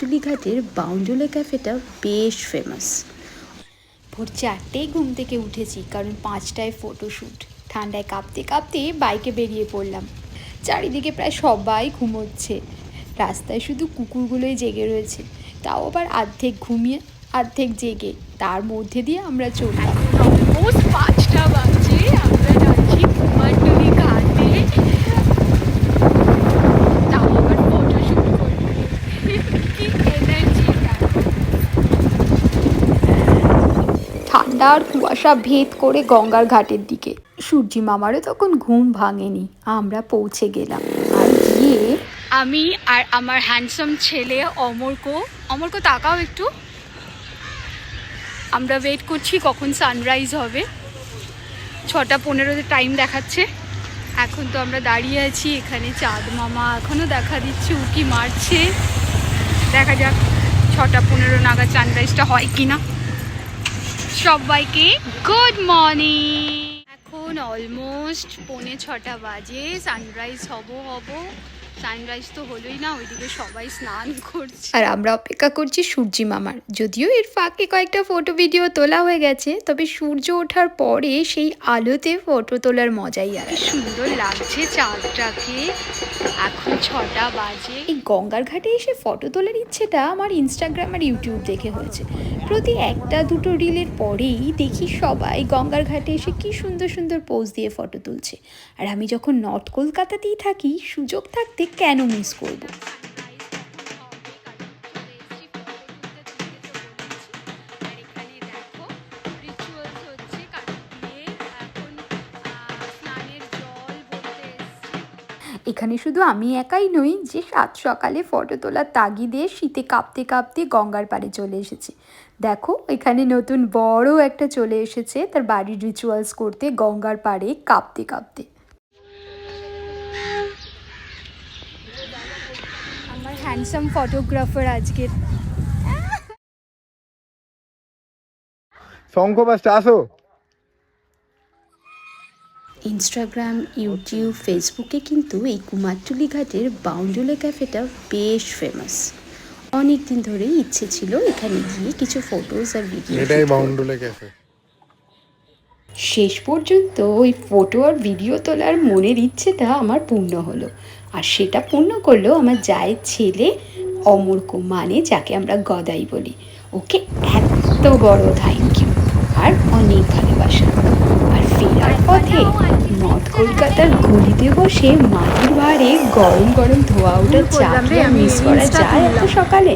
টুলিঘাটের বাউন্ডুলে ক্যাফেটা বেশ ফেমাস। ভোর 4টেই ঘুম থেকে উঠেছি, কারণ 5টায় ফটোশ্যুট। ঠান্ডায় কাঁপতে কাঁপতে বাইকে বেরিয়ে পড়লাম। চারিদিকে প্রায় সবাই ঘুমোচ্ছে, রাস্তায় শুধু কুকুরগুলোই জেগে রয়েছে, তাও আবার অর্ধেক ঘুমিয়ে অর্ধেক জেগে। তার মধ্যে দিয়ে আমরা চললাম। অলমোস্ট 5টা বাজে, আমরা যাচ্ছি কুমারটুলি ঘাটে, তাও আবার ফটোশ্যুট করতে। কি এনার্জি! ঠান্ডা আর কুয়াশা ভেদ করে গঙ্গার ঘাটের দিকে। সূর্যি মামারও তখন ঘুম ভাঙেনি। আমরা পৌঁছে গেলাম, আর গিয়ে আমি আর আমার হ্যান্ডসাম ছেলে অমরকো তাকাও একটু। আমরা ওয়েট করছি কখন সানরাইজ হবে। 6:15 টাইম দেখাচ্ছে। এখন তো আমরা দাঁড়িয়ে আছি এখানে। চাঁদ মামা এখনও দেখা দিচ্ছে, উঁকি মারছে। দেখা যাক 6:15 নাগাদ সানরাইজটা হয় কিনা। সবাইকে গুড মর্নিং। এখন অলমোস্ট 5:45 বাজে। সানরাইজ হব। সানরাইজ তো হলোই না, ওইদিকে সবাই স্নান করছে। আর আমরা অপেক্ষা করছি সূর্যি মামার। যদিও এর ফাঁকে কয়েকটা ফটো ভিডিও তোলা হয়ে গেছে, তবে সূর্য ওঠার পরে সেই আলোতে ফটো তোলার মজাই আর সুন্দর লাগছে চাঁদটাকে। এখন 6টা বাজে। এই গঙ্গার ঘাটে এসে ফটো তোলার ইচ্ছেটা আমার ইনস্টাগ্রাম আর ইউটিউব দেখে হয়েছে। প্রতি একটা দুটো রিলের পরেই দেখি সবাই গঙ্গার ঘাটে এসে কি সুন্দর সুন্দর পোজ দিয়ে ফটো তুলছে। আর আমি যখন নর্থ কলকাতাতেই থাকি, সুযোগ থাকতে কেন মিস করব। এখানে শুধু আমি একাই নই যে সাত সকালে ফটো তোলার তাগিদে শীতে কাঁপতে কাঁপতে গঙ্গার পাড়ে চলে এসেছে। দেখো, এখানে নতুন বড় একটা চলে এসেছে তার বাড়ির রিচুয়ালস করতে গঙ্গার পাড়ে কাঁপতে কাঁপতে। আমার হ্যান্ডসাম ফটোগ্রাফার আজকের। শঙ্খ বাজতে আসো। ইনস্টাগ্রাম, ইউটিউব, ফেসবুকে কিন্তু এই কুমারটুলি ঘাটের বাউন্ডুলে ক্যাফেটা বেশ ফেমাস। অনেক দিন ধরেই ইচ্ছে ছিল এখানে গিয়ে কিছু ফটোজ আর ভিডিও। এটাই বাউন্ডুলে ক্যাফে। শেষ পর্যন্ত ওই ফটো আর ভিডিও তোলার মনের ইচ্ছেটা আমার পূর্ণ হলো। আর সেটা পূর্ণ করলো আমার জায়ের ছেলে অমরকো, মানে যাকে আমরা গদাই বলি। ওকে এত বড় থ্যাংক ইউ আর অনেক ভালোবাসা। আর ফেরার পথে নর্থ কলকাতার গলিতে বসে মাটির ভাঁড়ে গরম গরম ধোয়া ওঠা চা কি আর মিস করা যায় এত সকালে।